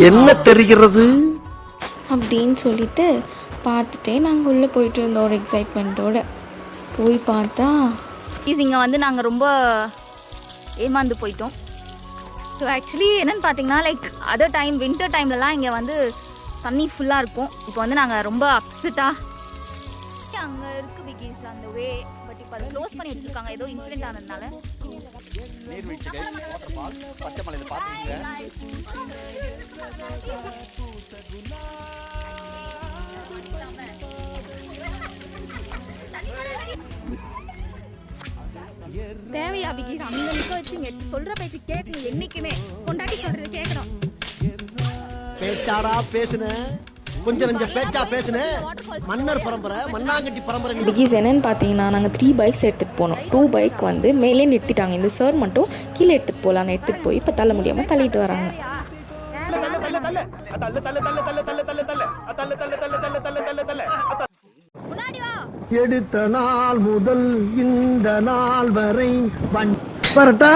என்ன தெரிகிறது அப்படின்னு சொல்லிட்டு பார்த்துட்டே நாங்கள் உள்ளே போயிட்டு இருந்தோம் ஒரு எக்ஸைட்மெண்ட்டோட. போய் பார்த்தா இங்கே வந்து நாங்கள் ரொம்ப ஏமாந்து போயிட்டோம். ஸோ ஆக்சுவலி என்னென்னு பார்த்தீங்கன்னா லைக் அதர் டைம் வின்டர் டைம்லலாம் இங்கே வந்து தண்ணி ஃபுல்லாக இருக்கும். இப்போ வந்து நாங்கள் ரொம்ப அப்செட்டாக அங்கே இருக்குது பிகிஸ் அந்த வே, பட் இப்போ அதை க்ளோஸ் பண்ணி வச்சுருக்காங்க ஏதோ இன்சிடென்ட் ஆனதுனால. தேவையா பிகிஸ் அங்கே நிற்க வச்சு இங்கே சொல்கிற பேச்சு கேட்கணும். என்றைக்குமே கொண்டாடி சொல்கிறது கேட்குறோம். பேச்சாடா பேசுன கொஞ்சம் கொஞ்சம் பேச்சா பேசுன மன்னர் பரம்பரை மண்ணாங்கட்டி பரம்பரை. பிகிஸ் என்னன்னு பார்த்தீங்கன்னா நாங்கள் 3 பைக்ஸ் எடுத்துகிட்டு போனோம். 2 பைக் வந்து மேலே நிறுத்திட்டாங்க. இந்த சார் மட்டும் கீழே எடுத்துகிட்டு போகலான்னு எடுத்துகிட்டு போய் இப்போ தள்ள முடியாமல் தள்ளிட்டு வராங்க. எடுத்த நாள் முதல் இந்த நாள் வரை வரட்டா